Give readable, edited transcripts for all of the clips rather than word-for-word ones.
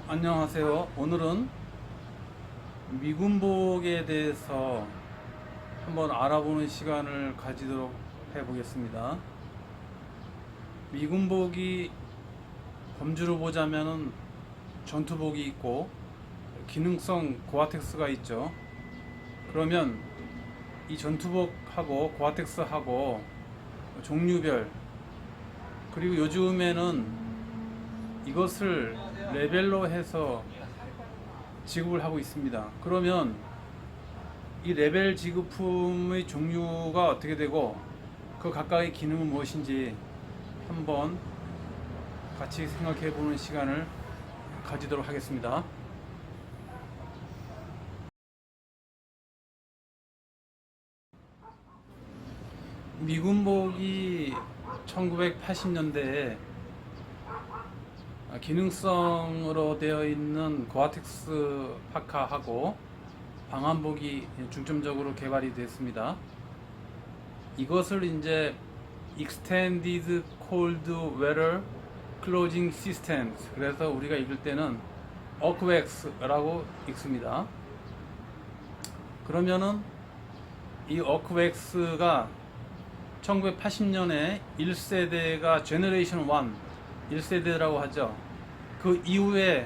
안녕하세요. 오늘은 미군복에 대해서 한번 알아보는 시간을 가지도록 해보겠습니다. 미군복이 범주로 보자면은 전투복이 있고 기능성 고아텍스가 있죠. 그러면 이 전투복하고 고아텍스하고 종류별, 그리고 요즘에는 이것을 레벨로 해서 지급을 하고 있습니다. 그러면 이 레벨 지급품의 종류가 어떻게 되고 그 각각의 기능은 무엇인지 한번 같이 생각해 보는 시간을 가지도록 하겠습니다. 미군복이 1980년대에 기능성으로 되어 있는 고아텍스 파카하고 방한복이 중점적으로 개발이 됐습니다. 이것을 이제 Extended Cold Weather Clothing Systems, 그래서 우리가 읽을 때는 어크웩스라고 읽습니다. 그러면은 이 어크웩스가 1980년에 1세대가 제너레이션 1 1세대라고 하죠. 그 이후에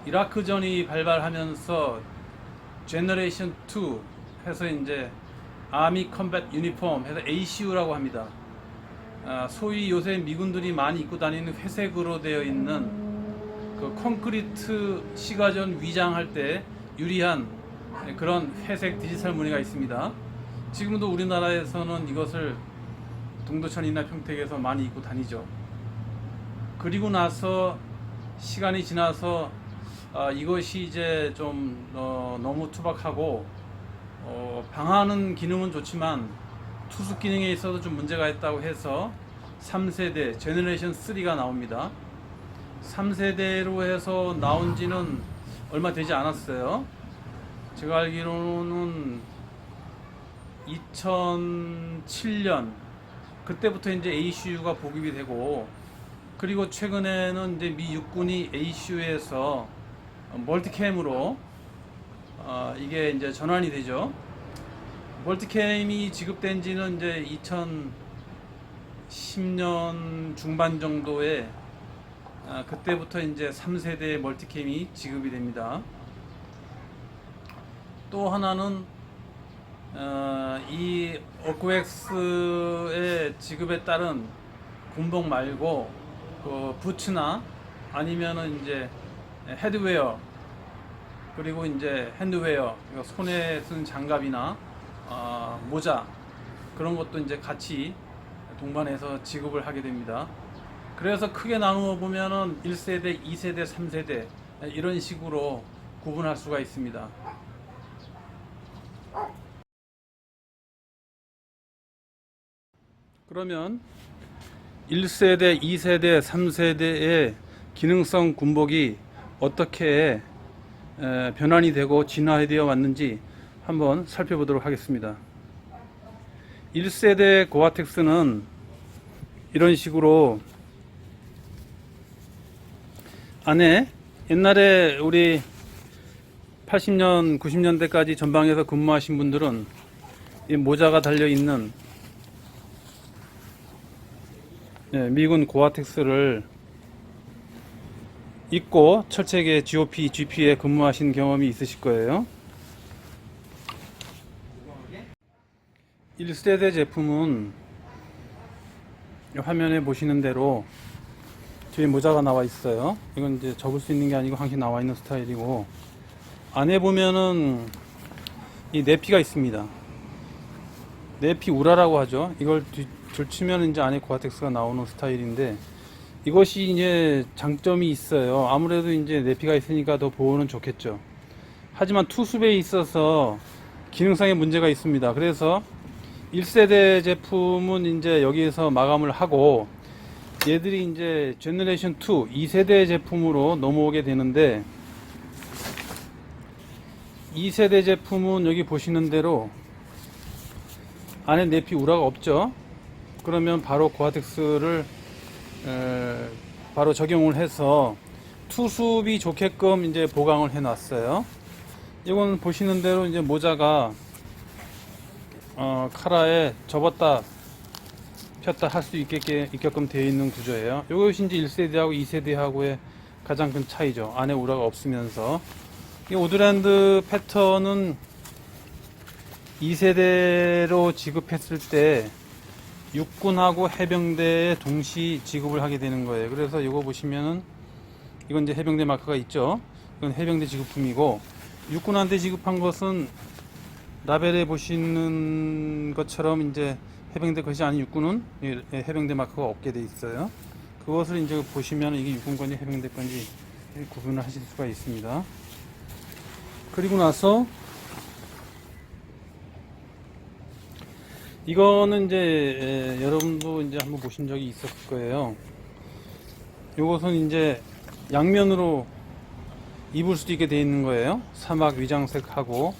이라크전이 발발하면서 제너레이션 2 해서 이제 아미 컴뱃 유니폼 해서 ACU라고 합니다. 소위 요새 미군들이 많이 입고 다니는 회색으로 되어 있는 그 콘크리트 시가전 위장할 때 유리한 그런 회색 디지털 무늬가 있습니다. 지금도 우리나라에서는 이것을 동두천이나 평택에서 많이 입고 다니죠. 그리고 나서 시간이 지나서 이것이 이제 좀 너무 투박하고 방하는 기능은 좋지만 투숙 기능에 있어서 좀 문제가 있다고 해서 3세대 제너레이션 3가 나옵니다. 3세대로 해서 나온 지는 얼마 되지 않았어요. 제가 알기로는 2007년 그때부터 이제 ACU가 보급이 되고, 그리고 최근에는 이제 미 육군이 ACU에서 멀티캠으로 이게 이제 전환이 되죠. 멀티캠이 지급된 지는 이제 2010년 중반 정도에 그때부터 이제 3세대 멀티캠이 지급이 됩니다. 또 하나는 이 어크웩스의 지급에 따른 군복 말고 그 부츠나 아니면은 이제 헤드웨어, 그리고 이제 핸드웨어, 그러니까 손에 쓴 장갑이나 모자, 그런 것도 이제 같이 동반해서 지급을 하게 됩니다. 그래서 크게 나누어 보면은 1세대, 2세대, 3세대 이런 식으로 구분할 수가 있습니다. 그러면 1세대, 2세대, 3세대의 기능성 군복이 어떻게 변환이 되고 진화되어 왔는지 한번 살펴보도록 하겠습니다. 1세대 고아텍스는 이런 식으로 안에 옛날에 우리 80년, 90년대까지 전방에서 근무하신 분들은 이 모자가 달려있는 미군 고아텍스를 입고 철책의 GOP, GP에 근무하신 경험이 있으실 거예요. 1세대 제품은 화면에 보시는 대로 뒤에 모자가 나와 있어요. 이건 이제 접을 수 있는 게 아니고 항상 나와 있는 스타일이고, 안에 보면은 이 내피가 있습니다. 내피 우라라고 하죠. 이걸 들치면 이제 안에 고아텍스가 나오는 스타일인데, 이것이 이제 장점이 있어요. 아무래도 이제 내피가 있으니까 더 보호는 좋겠죠. 하지만 투습에 있어서 기능상의 문제가 있습니다. 그래서 1세대 제품은 이제 여기에서 마감을 하고, 얘들이 이제 제너레이션 2, 2세대 제품으로 넘어오게 되는데, 2세대 제품은 여기 보시는 대로 안에 내피 우라가 없죠. 그러면 바로 고아텍스를 바로 적용을 해서 투습이 좋게끔 이제 보강을 해 놨어요. 이건 보시는 대로 이제 모자가 카라에 접었다 폈다 할 수 있게끔 되어 있는 구조예요. 이것이 이제 1세대하고 2세대하고의 가장 큰 차이죠. 안에 우라가 없으면서. 이 오드랜드 패턴은 2세대로 지급했을 때 육군하고 해병대에 동시 지급을 하게 되는 거예요. 그래서 이거 보시면은 이건 이제 해병대 마크가 있죠. 이건 해병대 지급품이고, 육군한테 지급한 것은 라벨에 보시는 것처럼 이제 해병대 것이 아닌 육군은 해병대 마크가 없게 돼 있어요. 그것을 이제 보시면 이게 육군 건지 해병대 건지 구분을 하실 수가 있습니다. 그리고 나서 이거는 이제 여러분도 이제 한번 보신 적이 있었을 거예요. 요것은 이제 양면으로 입을 수도 있게 되어 있는 거예요. 사막 위장색하고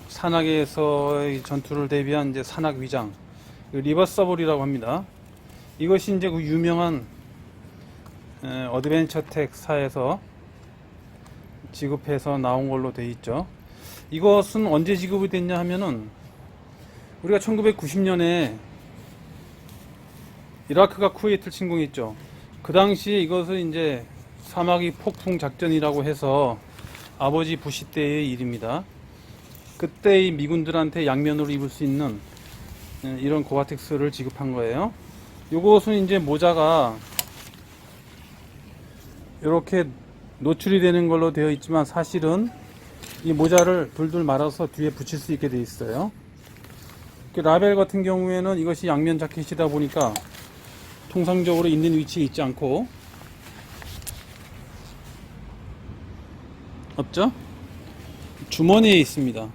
산악에서의 전투를 대비한 이제 산악 위장, 리버서블이라고 합니다. 이것이 이제 그 유명한 어드벤처 텍사에서 지급해서 나온 걸로 되어 있죠. 이것은 언제 지급이 됐냐 하면은 우리가 1990년에 이라크가 쿠웨이트를 침공했죠. 그 당시에 이것을 이제 사마귀 폭풍 작전이라고 해서 아버지 부시 때의 일입니다. 그때의 미군들한테 양면으로 입을 수 있는 이런 고아텍스를 지급한 거예요. 요것은 이제 모자가 이렇게 노출이 되는 걸로 되어 있지만 사실은 이 모자를 둘둘 말아서 뒤에 붙일 수 있게 되어 있어요. 라벨 같은 경우에는 이것이 양면 자켓이다 보니까 통상적으로 있는 위치에 있지 않고 없죠? 주머니에 있습니다.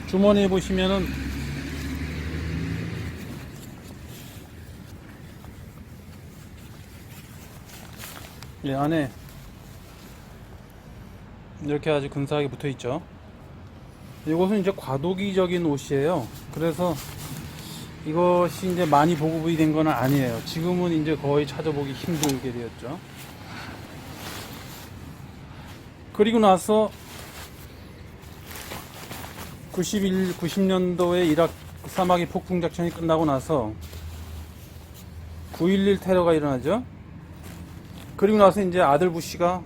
주머니에 보시면은 안에 이렇게 아주 근사하게 붙어 있죠. 이것은 이제 과도기적인 옷이에요. 그래서 이것이 이제 많이 보급이 된 건 아니에요. 지금은 이제 거의 찾아보기 힘들게 되었죠. 그리고 나서 90년도에 이라크 사마귀 폭풍 작전이 끝나고 나서 9.11 테러가 일어나죠. 그리고 나서 이제 아들 부시가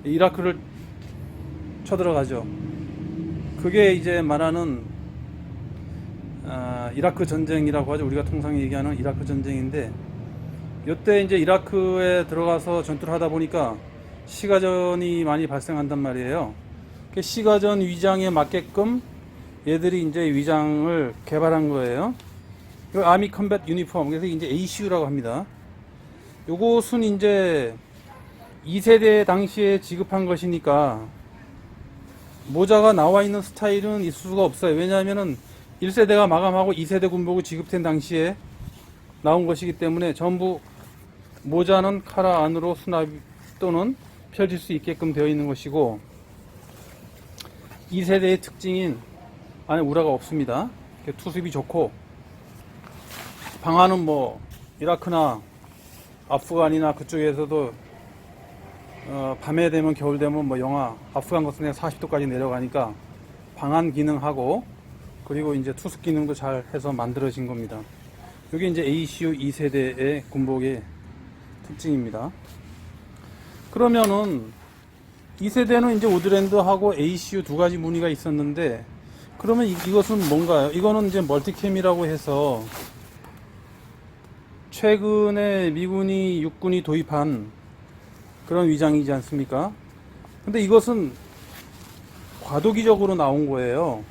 이라크를 쳐들어가죠. 그게 이제 말하는 이라크 전쟁이라고 하죠. 우리가 통상 얘기하는 이라크 전쟁인데, 이때 이제 이라크에 들어가서 전투를 하다 보니까 시가전이 많이 발생한단 말이에요. 그 시가전 위장에 맞게끔 얘들이 이제 위장을 개발한 거예요. 이 아미 컴뱃 유니폼, 그래서 이제 ACU라고 합니다. 요것은 이제 2세대 당시에 지급한 것이니까 모자가 나와 있는 스타일은 있을 수가 없어요. 왜냐하면은 1세대가 마감하고 2세대 군복이 지급된 당시에 나온 것이기 때문에 전부 모자는 카라 안으로 수납 또는 펼칠 수 있게끔 되어 있는 것이고, 2세대의 특징인 안에 우라가 없습니다. 투습이 좋고, 방안은 뭐 이라크나 아프간이나 그쪽에서도 밤에 되면 겨울 되면 뭐 영하 아프간 같은 데 40도까지 내려가니까 방안 기능하고, 그리고 이제 투습 기능도 잘 해서 만들어진 겁니다. 이게 이제 ACU 2세대의 군복의 특징입니다. 그러면은 2세대는 이제 오드랜드하고 ACU 두 가지 무늬가 있었는데, 그러면 이것은 뭔가요? 이거는 이제 멀티캠이라고 해서 최근에 미군이 육군이 도입한 그런 위장이지 않습니까? 근데 이것은 과도기적으로 나온 거예요.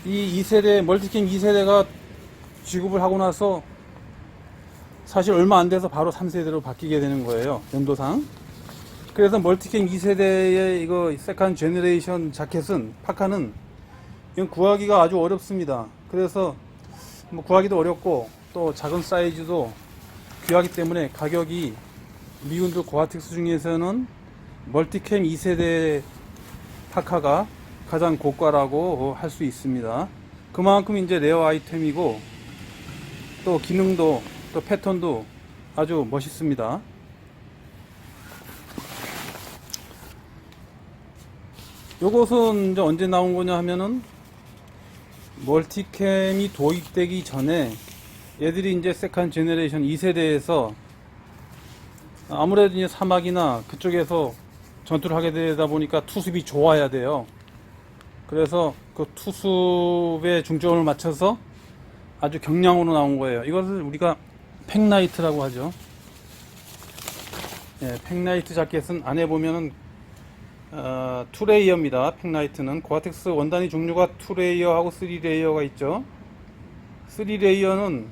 이 2세대, 멀티캠 2세대가 지급을 하고 나서 사실 얼마 안 돼서 바로 3세대로 바뀌게 되는 거예요. 연도상. 그래서 멀티캠 2세대의 이거 세컨 제너레이션 자켓은, 파카는 이건 구하기가 아주 어렵습니다. 그래서 뭐 구하기도 어렵고 또 작은 사이즈도 귀하기 때문에 가격이 미군들 고아텍스 중에서는 멀티캠 2세대 파카가 가장 고가라고 할 수 있습니다. 그만큼 이제 레어 아이템이고 또 기능도 또 패턴도 아주 멋있습니다. 요것은 이제 언제 나온 거냐 하면은 멀티캠이 도입되기 전에 얘들이 이제 세컨 제너레이션 2세대에서 아무래도 이제 사막이나 그쪽에서 전투를 하게 되다 보니까 투습이 좋아야 돼요. 그래서 그 투습에 중점을 맞춰서 아주 경량으로 나온 거예요. 이것을 우리가 팩나이트라고 하죠. 예, 팩나이트 자켓은 안에 보면은 투레이어입니다. 팩나이트는 고아텍스 원단위 종류가 투레이어하고 3레이어가 있죠. 3레이어는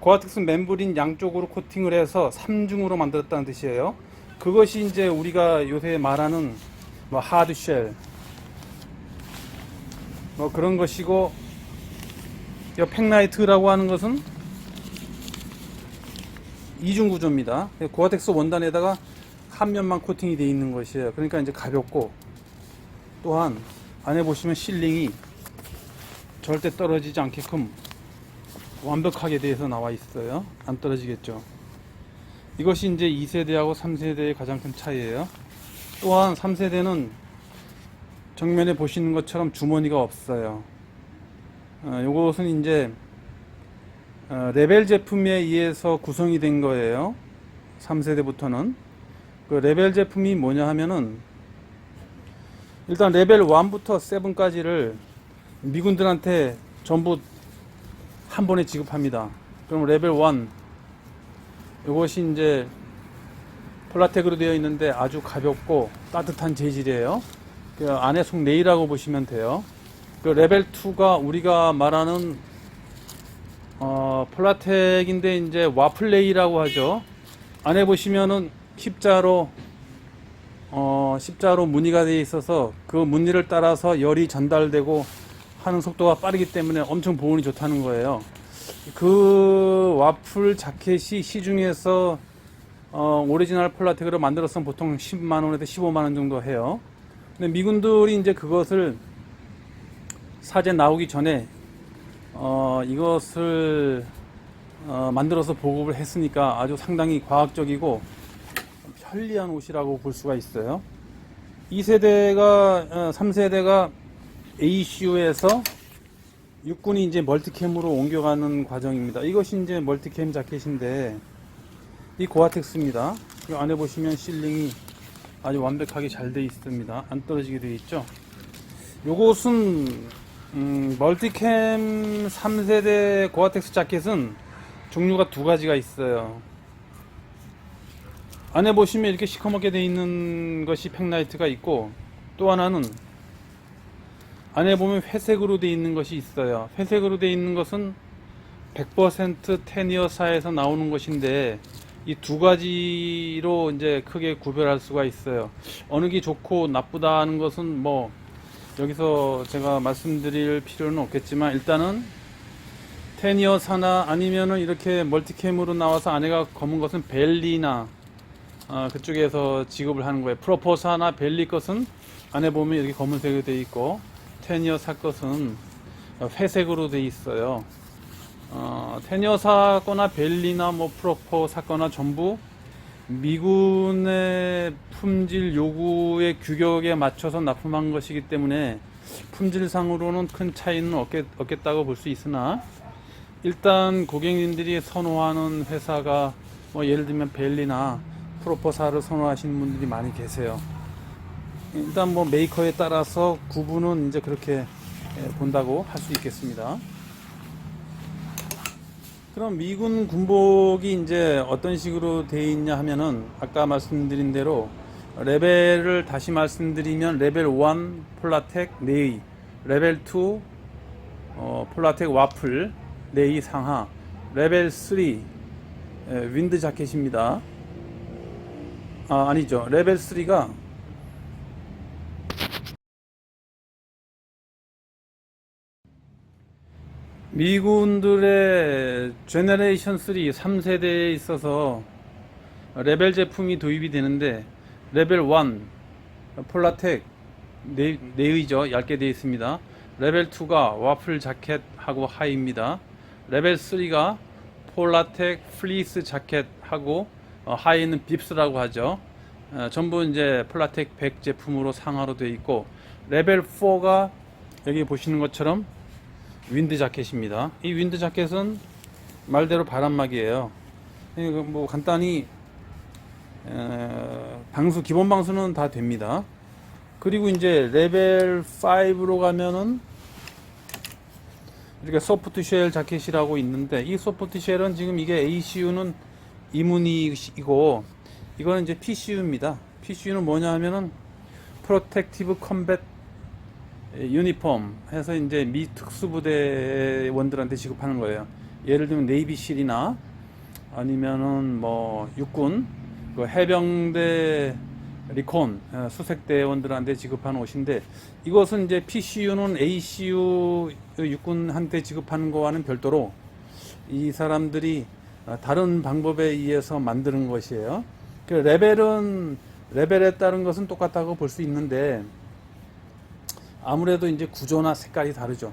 고아텍스 멤브린 양쪽으로 코팅을 해서 3중으로 만들었다는 뜻이에요. 그것이 이제 우리가 요새 말하는 뭐 하드쉘 뭐 그런 것이고, 이 팩나이트라고 하는 것은 이중 구조입니다. 고아텍스 원단에다가 한 면만 코팅이 되어 있는 것이에요. 그러니까 이제 가볍고, 또한 안에 보시면 실링이 절대 떨어지지 않게끔 완벽하게 되어서 나와 있어요. 안 떨어지겠죠. 이것이 이제 2세대하고 3세대의 가장 큰 차이예요. 또한 3세대는 정면에 보시는 것처럼 주머니가 없어요. 요것은 이제 레벨 제품에 의해서 구성이 된 거예요. 3세대부터는. 그 레벨 제품이 뭐냐 하면은, 일단 레벨 1부터 7까지를 미군들한테 전부 한 번에 지급합니다. 그럼 레벨 1, 이것이 이제 플라텍으로 되어 있는데 아주 가볍고 따뜻한 재질이에요. 그 안에 속 네일이라고 보시면 돼요. 그 레벨 2가 우리가 말하는 플라텍인데 이제 와플레이라고 하죠. 안에 보시면은 십자로 무늬가 되어 있어서 그 무늬를 따라서 열이 전달되고 하는 속도가 빠르기 때문에 엄청 보온이 좋다는 거예요. 그 와플 자켓이 시중에서 오리지널 플라텍으로 만들었으면 보통 10만원에서 15만원 정도 해요. 근데 미군들이 이제 그것을 사제 나오기 전에 이것을 만들어서 보급을 했으니까 아주 상당히 과학적이고 편리한 옷이라고 볼 수가 있어요. 2세대가 3세대가 ACU에서 육군이 이제 멀티캠으로 옮겨가는 과정입니다. 이것이 이제 멀티캠 자켓인데, 이 고아텍스입니다. 이 안에 보시면 실링이 아주 완벽하게 잘 되어 있습니다. 안 떨어지게 되어 있죠. 요것은 멀티캠 3세대 고아텍스 자켓은 종류가 두 가지가 있어요. 안에 보시면 이렇게 시커멓게 되어 있는 것이 팩나이트가 있고, 또 하나는 안에 보면 회색으로 되어 있는 것이 있어요. 회색으로 되어 있는 것은 100% 테니어사에서 나오는 것인데, 이 두 가지로 이제 크게 구별할 수가 있어요. 어느 게 좋고 나쁘다 하는 것은 뭐 여기서 제가 말씀드릴 필요는 없겠지만, 일단은 테니어사나 아니면은 이렇게 멀티캠으로 나와서 안에가 검은 것은 벨리나 그쪽에서 지급을 하는 거예요. 프로포사나 벨리 것은 안에 보면 이렇게 검은색으로 되어 있고, 테니어사 것은 회색으로 되어 있어요. 테니어사 거나 벨리나 뭐 프로포사 거나 전부 미군의 품질 요구의 규격에 맞춰서 납품한 것이기 때문에 품질상으로는 큰 차이는 없겠다고 볼 수 있으나, 일단 고객님들이 선호하는 회사가 뭐 예를 들면 벨리나 프로포사를 선호하시는 분들이 많이 계세요. 일단 뭐 메이커에 따라서 구분은 이제 그렇게 본다고 할 수 있겠습니다. 그럼 미군 군복이 이제 어떤 식으로 되어 있냐 하면은, 아까 말씀드린 대로 레벨을 다시 말씀드리면 레벨 1 플라텍 네이, 레벨 2 플라텍 와플 네이 상하, 레벨 3 윈드 자켓입니다. 아니죠. 레벨 3가 미군들의 제너레이션 3, 3세대에 있어서 레벨 제품이 도입이 되는데, 레벨 1 폴라텍 네의죠. 얇게 되어 있습니다. 레벨 2가 와플 자켓하고 하이입니다. 레벨 3가 폴라텍 플리스 자켓하고 하의는 빕스라고 하죠. 전부 이제 폴라텍 100 제품으로 상하로 되어 있고, 레벨 4가 여기 보시는 것처럼 윈드 자켓입니다. 이 윈드 자켓은 말대로 바람막이에요. 뭐 간단히 방수, 기본 방수는 다 됩니다. 그리고 이제 레벨 5로 가면은 이렇게 소프트 쉘 자켓이라고 있는데, 이 소프트 쉘은 지금 이게 ACU는 이무니이고, 이거는 이제 PCU입니다. PCU는 뭐냐 하면은 프로텍티브 컴뱃 유니폼 해서 이제 미 특수부대원들한테 지급하는 거예요. 예를 들면 네이비실이나 아니면은 뭐 육군, 그 해병대 리콘 수색대원들한테 지급하는 옷인데, 이것은 이제 PCU는 ACU 육군한테 지급하는 거와는 별도로 이 사람들이 다른 방법에 의해서 만드는 것이에요. 그 레벨에 따른 것은 똑같다고 볼 수 있는데, 아무래도 이제 구조나 색깔이 다르죠.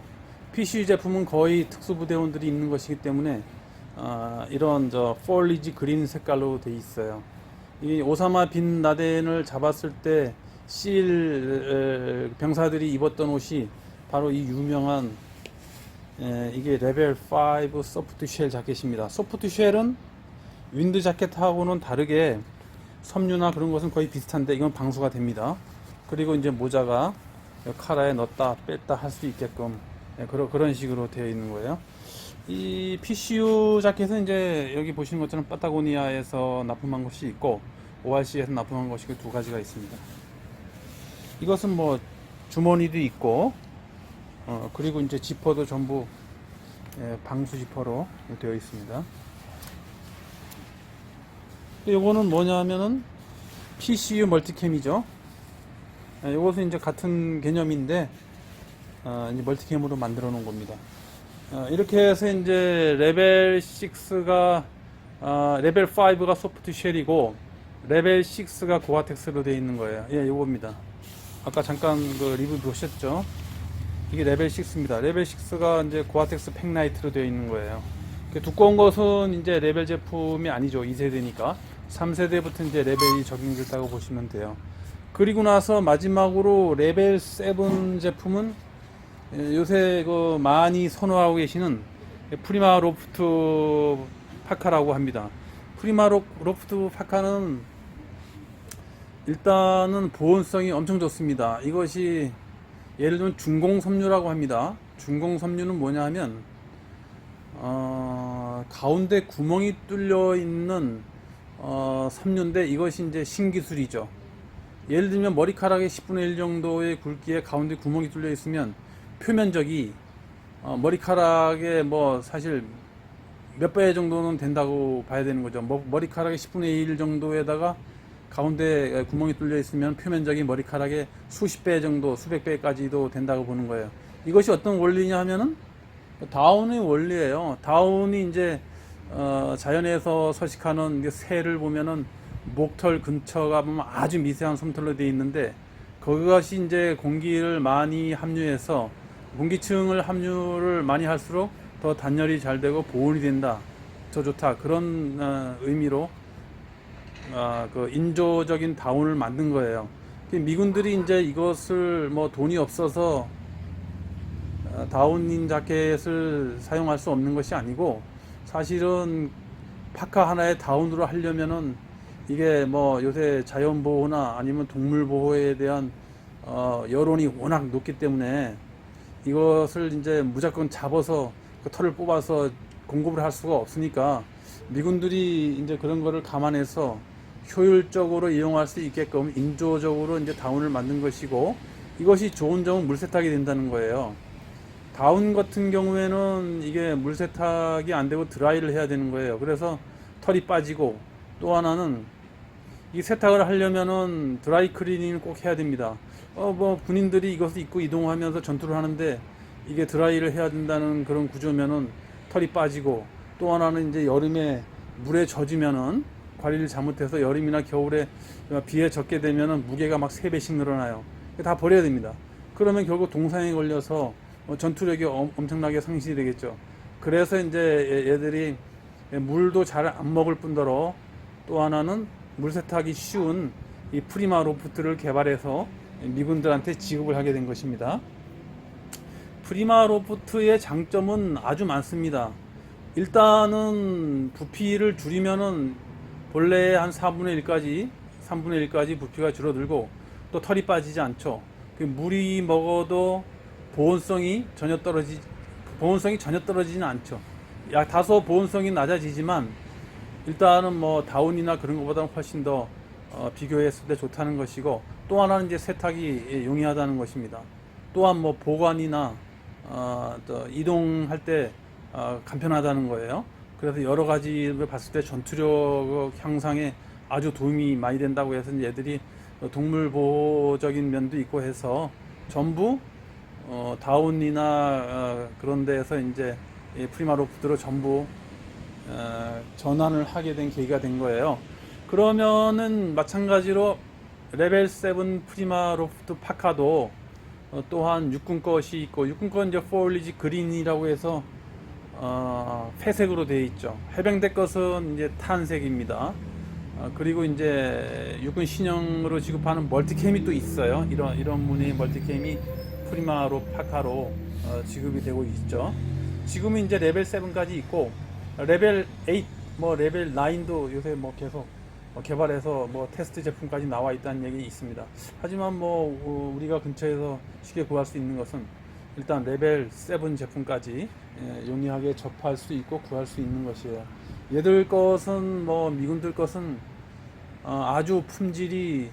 PCU 제품은 거의 특수부대원들이 입는 것이기 때문에 이런 폴리지 그린 색깔로 돼 있어요. 이 오사마 빈 라덴을 잡았을 때 병사들이 입었던 옷이 바로 이 유명한 이게 레벨 5 소프트 쉘 자켓입니다. 소프트 쉘은 윈드 자켓하고는 다르게 섬유나 그런 것은 거의 비슷한데, 이건 방수가 됩니다. 그리고 이제 모자가 카라에 넣었다 뺐다 할 수 있게끔 그런 식으로 되어 있는 거예요. 이 PCU 자켓은 이제 여기 보시는 것처럼 파타고니아에서 납품한 것이 있고, ORC에서 납품한 것이 두 가지가 있습니다. 이것은 뭐 주머니도 있고, 그리고 이제 지퍼도 전부 방수 지퍼로 되어 있습니다. 요거는 뭐냐 하면은 PCU 멀티캠이죠. 이것은 이제 같은 개념인데, 이제 멀티캠으로 만들어 놓은 겁니다. 이렇게 해서 이제 레벨 6가 레벨 5가 소프트 쉘이고, 레벨 6가 고아텍스로 되어 있는 거예요. 예, 요겁니다. 아까 잠깐 그 리뷰 보셨죠? 이게 레벨 6입니다. 레벨 6가 이제 고아텍스 팩나이트로 되어 있는 거예요. 두꺼운 것은 이제 레벨 제품이 아니죠. 2세대니까. 3세대부터 이제 레벨이 적용됐다고 보시면 돼요. 그리고 나서 마지막으로 레벨 7 제품은 요새 그 많이 선호하고 계시는 프리마 로프트 파카라고 합니다. 프리마 로프트 파카는 일단은 보온성이 엄청 좋습니다. 이것이 예를 들면 중공 섬유라고 합니다. 중공 섬유는 뭐냐 하면 가운데 구멍이 뚫려 있는 섬유인데, 이것이 이제 신기술이죠. 예를 들면 머리카락의 10분의 1 정도의 굵기에 가운데 구멍이 뚫려 있으면 표면적이 머리카락의 뭐 사실 몇 배 정도는 된다고 봐야 되는 거죠. 머리카락의 10분의 1 정도에다가 가운데 구멍이 뚫려 있으면 표면적인 머리카락의 수십 배 정도, 수백 배까지도 된다고 보는 거예요. 이것이 어떤 원리냐 하면은 다운의 원리예요. 다운이 이제 자연에서 서식하는 새를 보면은 목털 근처가 보면 아주 미세한 솜털로 되어 있는데, 그것이 이제 공기를 많이 함유해서 공기층을 함유를 많이 할수록 더 단열이 잘 되고 보온이 된다, 더 좋다, 그런 의미로 그 인조적인 다운을 만든 거예요. 미군들이 이제 이것을 뭐 돈이 없어서 다운인 자켓을 사용할 수 없는 것이 아니고, 사실은 파카 하나에 다운으로 하려면은 이게 뭐 요새 자연보호나 아니면 동물보호에 대한 여론이 워낙 높기 때문에 이것을 이제 무조건 잡아서 그 털을 뽑아서 공급을 할 수가 없으니까, 미군들이 이제 그런 거를 감안해서 효율적으로 이용할 수 있게끔 인조적으로 이제 다운을 만든 것이고, 이것이 좋은 점은 물 세탁이 된다는 거예요. 다운 같은 경우에는 이게 물 세탁이 안 되고 드라이를 해야 되는 거예요. 그래서 털이 빠지고, 또 하나는 이 세탁을 하려면은 드라이 클리닝을 꼭 해야 됩니다. 뭐 군인들이 이것을 입고 이동하면서 전투를 하는데 이게 드라이를 해야 된다는 그런 구조면은 털이 빠지고, 또 하나는 이제 여름에 물에 젖으면은 관리를 잘못해서 여름이나 겨울에 비에 젖게 되면은 무게가 막 3배씩 늘어나요. 다 버려야 됩니다. 그러면 결국 동상에 걸려서 전투력이 엄청나게 상실이 되겠죠. 그래서 이제 얘들이 물도 잘 안 먹을 뿐더러 또 하나는 물 세탁이 쉬운 이 프리마 로프트를 개발해서 미군들한테 지급을 하게 된 것입니다. 프리마 로프트의 장점은 아주 많습니다. 일단은 부피를 줄이면은 본래 한 4분의 1까지 3분의 1까지 부피가 줄어들고 또 털이 빠지지 않죠. 물이 먹어도 보온성이 전혀 떨어지지는 않죠. 다소 보온성이 낮아지지만 일단은 뭐 다운이나 그런 것보다는 훨씬 더 비교했을 때 좋다는 것이고, 또 하나는 이제 세탁이 용이하다는 것입니다. 또한 뭐 보관이나 또 이동할 때 간편하다는 거예요. 그래서 여러 가지를 봤을 때 전투력 향상에 아주 도움이 많이 된다고 해서 얘들이 동물 보호적인 면도 있고 해서 전부 다운이나 그런 데에서 이제 프리마 로프트로 전부 전환을 하게 된 계기가 된 거예요. 그러면은 마찬가지로 레벨 7 프리마 로프트 파카도 또한 육군 것이 있고, 육군 건 이제 포일리지 그린이라고 해서 회색으로 되어 있죠. 해병대 것은 이제 탄색입니다. 그리고 이제 육군 신형으로 지급하는 멀티캠이 또 있어요. 이런 문의 멀티캠이 프리마로 파카로 지급이 되고 있죠. 지금은 이제 레벨 7까지 있고, 레벨 8, 뭐 레벨 9도 요새 뭐 계속 개발해서 뭐 테스트 제품까지 나와 있다는 얘기 있습니다. 하지만 뭐 우리가 근처에서 쉽게 구할 수 있는 것은 일단 레벨 7 제품까지 용이하게 접할 수 있고 구할 수 있는 것이에요. 얘들 것은 뭐 미군들 것은 아주 품질이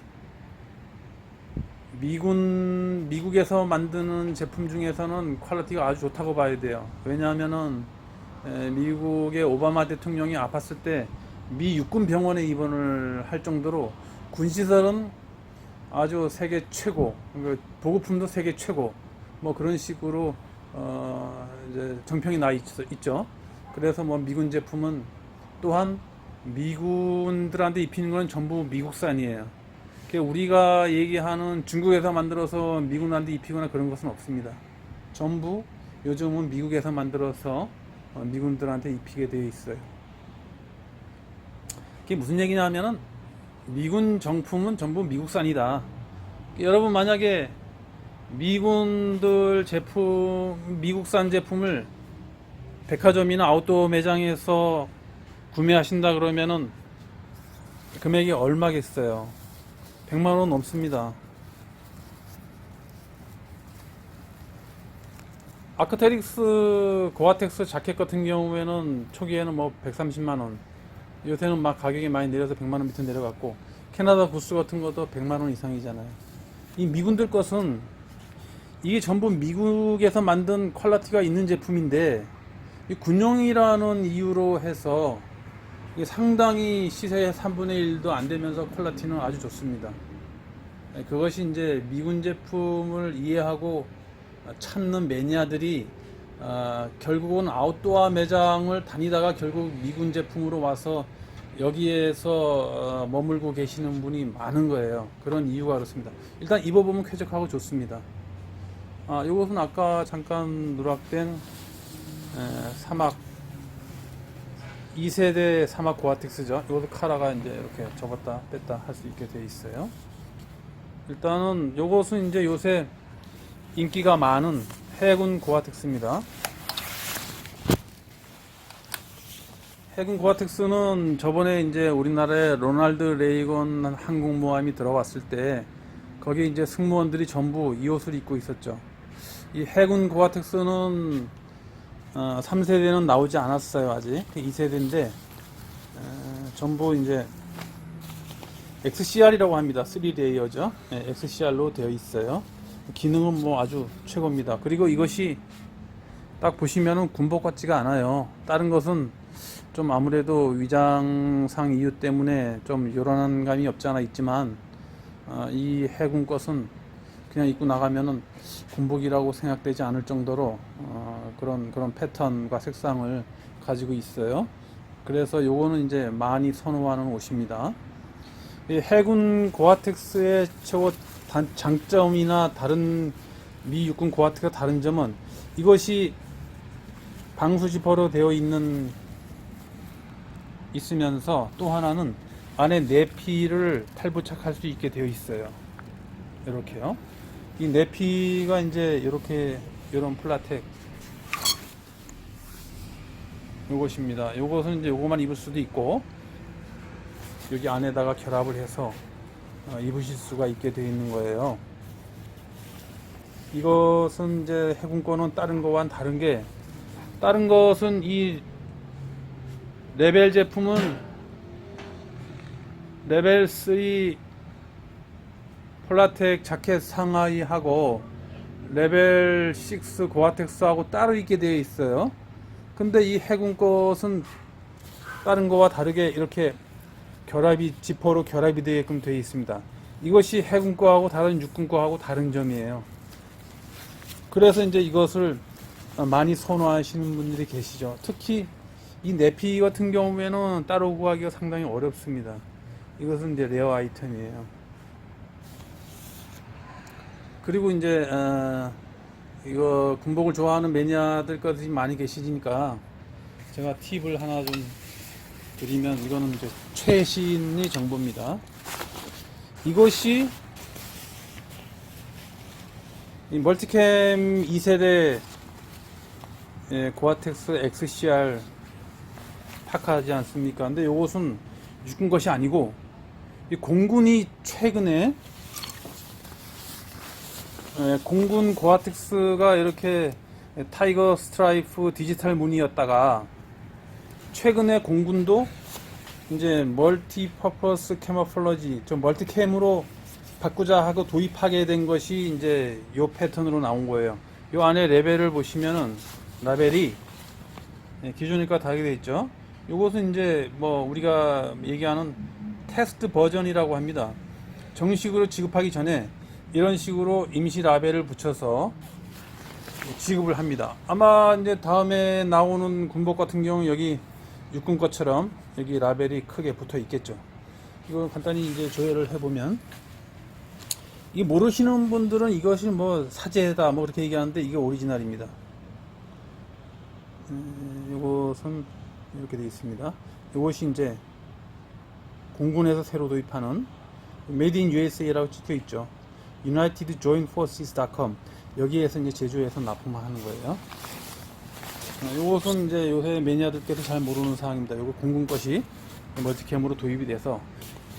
미국에서 만드는 제품 중에서는 퀄리티가 아주 좋다고 봐야 돼요. 왜냐하면은 미국의 오바마 대통령이 아팠을 때 미 육군 병원에 입원을 할 정도로 군시설은 아주 세계 최고, 보급품도 세계 최고, 뭐 그런 식으로 이제 정평이 나 있죠. 그래서 뭐 미군 제품은 또한 미군들한테 입히는 건 전부 미국산이에요. 우리가 얘기하는 중국에서 만들어서 미군한테 입히거나 그런 것은 없습니다. 전부 요즘은 미국에서 만들어서 미군들한테 입히게 되어 있어요. 이게 무슨 얘기냐 하면은 미군 정품은 전부 미국산이다. 여러분 만약에 미군들 제품, 미국산 제품을 백화점이나 아웃도어 매장에서 구매하신다 그러면은 금액이 얼마겠어요? 100만원 넘습니다. 아크테릭스 고아텍스 자켓 같은 경우에는 초기에는 뭐 130만원, 요새는 막 가격이 많이 내려서 100만원 밑으로 내려갔고, 캐나다 구스 같은 것도 100만원 이상이잖아요. 이 미군들 것은 이게 전부 미국에서 만든 퀄리티가 있는 제품인데, 이 군용이라는 이유로 해서 이게 상당히 시세의 3분의 1도 안 되면서 퀄리티는 아주 좋습니다. 그것이 이제 미군 제품을 이해하고 찾는 매니아들이 결국은 아웃도어 매장을 다니다가 결국 미군 제품으로 와서 여기에서 머물고 계시는 분이 많은 거예요. 그런 이유가 그렇습니다. 일단 입어보면 쾌적하고 좋습니다. 이것은 아까 잠깐 누락된 사막 2세대 사막 고아텍스죠. 이것도 카라가 이제 이렇게 접었다 뺐다 할 수 있게 되어 있어요. 일단은 이것은 이제 요새 인기가 많은 해군 고아텍스입니다. 해군 고아텍스는 저번에 이제 우리나라에 로널드 레이건 항공모함이 들어왔을 때 거기 이제 승무원들이 전부 이 옷을 입고 있었죠. 이 해군 고아텍스는 3세대는 나오지 않았어요. 아직 2세대인데 전부 이제 XCR이라고 합니다. 3레이어죠. 네, XCR로 되어 있어요. 기능은 뭐 아주 최고입니다. 그리고 이것이 딱 보시면은 군복 같지가 않아요. 다른 것은 좀 아무래도 위장상 이유 때문에 좀 요란한 감이 없지 않아 있지만 이 해군 것은 그냥 입고 나가면은 군복이라고 생각되지 않을 정도로 그런 패턴과 색상을 가지고 있어요. 그래서 요거는 이제 많이 선호하는 옷입니다. 이 해군 고아텍스의 최고 장점이나 다른 미 육군 고아텍스가 다른 점은 이것이 방수 지퍼로 되어 있는 있으면서 또 하나는 안에 내피를 탈부착할 수 있게 되어 있어요. 이렇게요. 이 내피가 이제 이렇게 이런 플라텍 요것입니다. 요것은 이제 요것만 입을 수도 있고 여기 안에다가 결합을 해서 입으실 수가 있게 되어 있는 거예요. 이것은 이제 해군 거는 다른 거와는 다른 게, 다른 것은 이 레벨 제품은 레벨 3 폴라텍 자켓 상하이하고 레벨 6 고아텍스하고 따로 있게 되어 있어요. 근데 이 해군 것은 다른 거와 다르게 이렇게 결합이, 지퍼로 결합이 되게끔 되어 있습니다. 이것이 해군 거하고 다른 육군 거하고 다른 점이에요. 그래서 이제 이것을 많이 선호하시는 분들이 계시죠. 특히 이 네피 같은 경우에는 따로 구하기가 상당히 어렵습니다. 이것은 이제 레어 아이템이에요. 그리고 이제 이거 군복을 좋아하는 매니아들까지 많이 계시니까 제가 팁을 하나 좀 드리면, 이거는 이제 최신의 정보입니다. 이것이 이 멀티캠 2세대 고아텍스 XCR 파카지 않습니까? 근데 이것은 육군 것이 아니고 이 공군이 최근에 공군 고아텍스가 이렇게 타이거 스트라이프 디지털 무늬였다가 최근에 공군도 이제 멀티 퍼포스 캐모플러지, 좀 멀티캠으로 바꾸자 하고 도입하게 된 것이 이제 요 패턴으로 나온 거예요. 요 안에 레벨을 보시면은 라벨이 기존과 다르게 되어 있죠. 요것은 이제 뭐 우리가 얘기하는 테스트 버전이라고 합니다. 정식으로 지급하기 전에 이런 식으로 임시 라벨을 붙여서 지급을 합니다. 아마 이제 다음에 나오는 군복 같은 경우 여기 육군 것처럼 여기 라벨이 크게 붙어 있겠죠. 이거 간단히 이제 조회를 해보면, 이 모르시는 분들은 이것이 뭐 사제다 뭐 그렇게 얘기하는데 이게 오리지널입니다. 이것은 이렇게 되어 있습니다. 이것이 이제 공군에서 새로 도입하는 Made in USA라고 찍혀 있죠. UnitedJointForces.com, 여기에서 이제 제조해서 납품하는 거예요. 이것은 이제 요새 매니아들께서 잘 모르는 사항입니다. 이거 공군 것이 멀티캠으로 도입이 돼서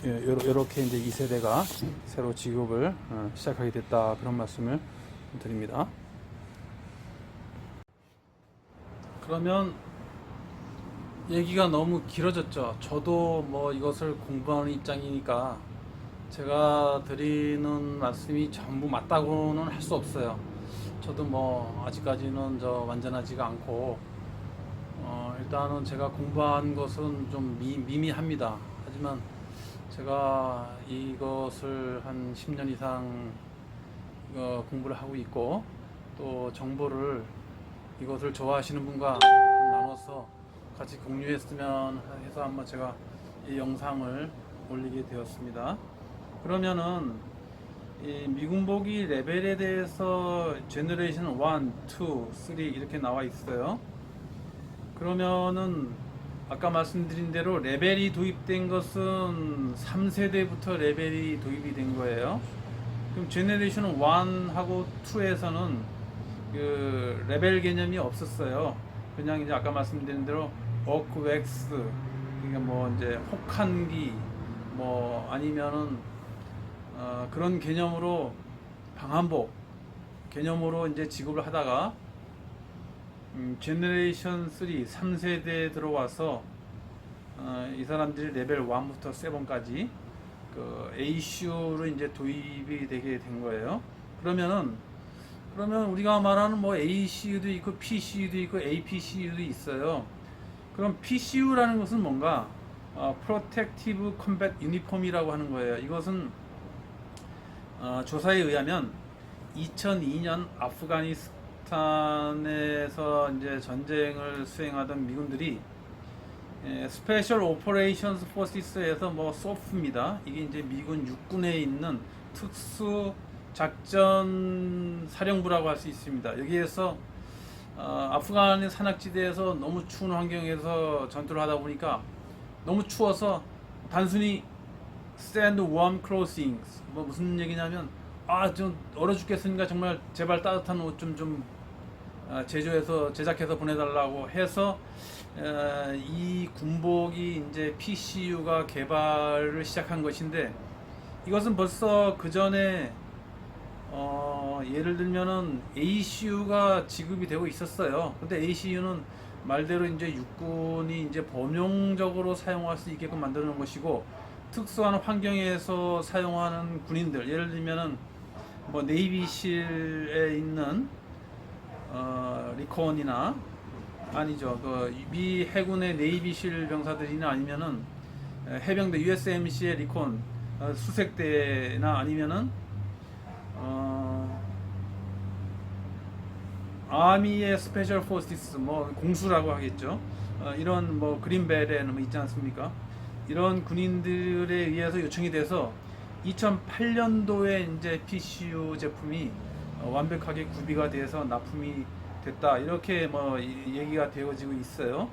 이렇게 이제 2세대가 새로 지급을 시작하게 됐다, 그런 말씀을 드립니다. 그러면 얘기가 너무 길어졌죠. 저도 뭐 이것을 공부하는 입장이니까 제가 드리는 말씀이 전부 맞다고는 할 수 없어요. 저도 뭐 아직까지는 완전하지가 않고 일단은 제가 공부한 것은 좀 미미합니다. 하지만 제가 이것을 한 10년 이상 공부를 하고 있고, 또 정보를 이것을 좋아하시는 분과 나눠서 같이 공유했으면 해서 한번 제가 이 영상을 올리게 되었습니다. 그러면은 이 미군복이 레벨에 대해서 제너레이션 1, 2, 3 이렇게 나와 있어요. 그러면은 아까 말씀드린 대로 레벨이 도입된 것은 3세대부터 레벨이 도입이 된 거예요. 그럼 제너레이션 1하고 2에서는 그 레벨 개념이 없었어요. 그냥 이제 아까 말씀드린 대로 어크웩스, 그러니까 뭐 이제 혹한기 뭐 아니면은 그런 개념으로 방한복 개념으로 이제 지급을 하다가 제너레이션 3, 3세대에 들어와서 이 사람들이 레벨 1부터 7까지 그 ACU로 이제 도입이 되게 된 거예요. 그러면 우리가 말하는 뭐 ACU도 있고 PCU도 있고 APCU도 있어요. 그럼 PCU라는 것은 뭔가 Protective Combat Uniform이라고 하는 거예요. 이것은 조사에 의하면 2002년 아프가니스탄에서 이제 전쟁을 수행하던 미군들이 스페셜 오퍼레이션스 포시스에서 뭐 소프입니다. 이게 이제 미군 육군에 있는 특수 작전 사령부라고 할 수 있습니다. 여기에서 아프간의 산악지대에서 너무 추운 환경에서 전투를 하다 보니까 너무 추워서 단순히 stand warm clothing, 뭐 무슨 얘기냐면 좀 얼어 죽겠으니까 정말 제발 따뜻한 옷 좀 제조해서 제작해서 보내달라고 해서 이 군복이 이제 PCU가 개발을 시작한 것인데, 이것은 벌써 그 전에 예를 들면은 ACU가 지급이 되고 있었어요. 근데 ACU는 말대로 이제 육군이 이제 범용적으로 사용할 수 있게끔 만드는 것이고, 특수한 환경에서 사용하는 군인들, 예를 들면은 뭐 네이비실에 있는 리콘이나, 아니죠, 그 미 해군의 네이비실 병사들이나, 아니면은 해병대 USMC의 리콘 수색대나, 아니면은 아미의 스페셜 포스티스, 뭐 공수라고 하겠죠. 이런 뭐 그린벨에 뭐 있지 않습니까? 이런 군인들에 의해서 요청이 돼서 2008년도에 이제 PCU 제품이 완벽하게 구비가 돼서 납품이 됐다, 이렇게 뭐 얘기가 되어지고 있어요.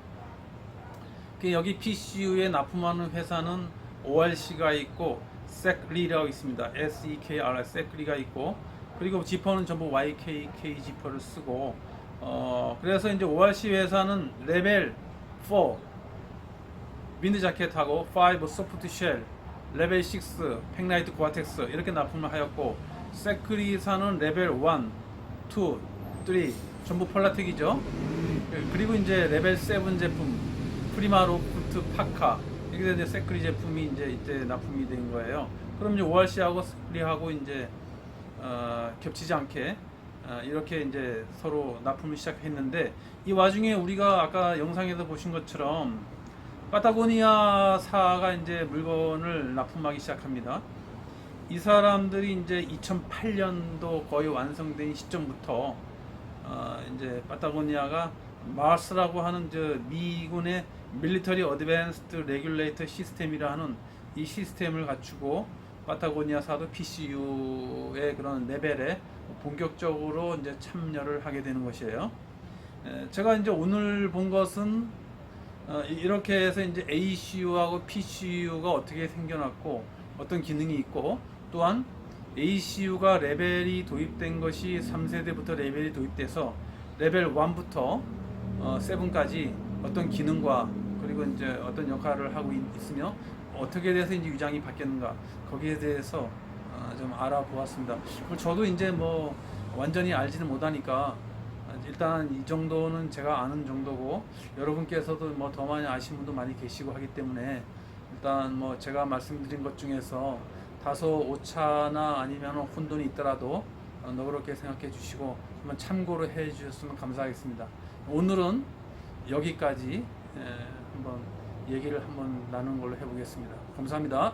여기 PCU에 납품하는 회사는 ORC가 있고 SECRI라고 있습니다. SEKR, SECRI가 있고, 그리고 지퍼는 전부 YKK 지퍼를 쓰고, 그래서 이제 ORC 회사는 레벨 4 윈드 자켓하고 5 소프트 쉘, 레벨 6 팩라이트 고아텍스 이렇게 납품을 하였고, 세크리사는 레벨 1, 2, 3 전부 폴라텍이죠. 그리고 이제 레벨 7 제품 프리마로 쿠트 파카, 이게 이제 세크리 제품이 이제 이때 납품이 된 거예요. 그럼 이제 ORC하고 세크리하고 이제 겹치지 않게 이렇게 이제 서로 납품을 시작했는데, 이 와중에 우리가 아까 영상에서 보신 것처럼 파타고니아사가 이제 물건을 납품하기 시작합니다. 이 사람들이 이제 2008년도 거의 완성된 시점부터 이제 파타고니아가 마스라고 하는 저 미군의 밀리터리 어드밴스드 레귤레이터 시스템이라 하는 이 시스템을 갖추고, 파타고니아사도 PCU의 그런 레벨에 본격적으로 이제 참여를 하게 되는 것이에요. 제가 이제 오늘 본 것은 이렇게 해서 이제 ACU하고 PCU가 어떻게 생겨났고 어떤 기능이 있고, 또한 ACU가 레벨이 도입된 것이 3세대부터 레벨이 도입돼서 레벨 1부터 7까지 어떤 기능과 그리고 이제 어떤 역할을 하고 있으며 어떻게 돼서 이제 위장이 바뀌었는가, 거기에 대해서 좀 알아보았습니다. 저도 이제 뭐 완전히 알지는 못하니까 일단 이 정도는 제가 아는 정도고, 여러분께서도 뭐 더 많이 아시는 분도 많이 계시고 하기 때문에 일단 뭐 제가 말씀드린 것 중에서 다소 오차나 아니면 혼돈이 있더라도 너그럽게 생각해 주시고 한번 참고로 해 주셨으면 감사하겠습니다. 오늘은 여기까지 한번 얘기를 한번 나누는 걸로 해보겠습니다. 감사합니다.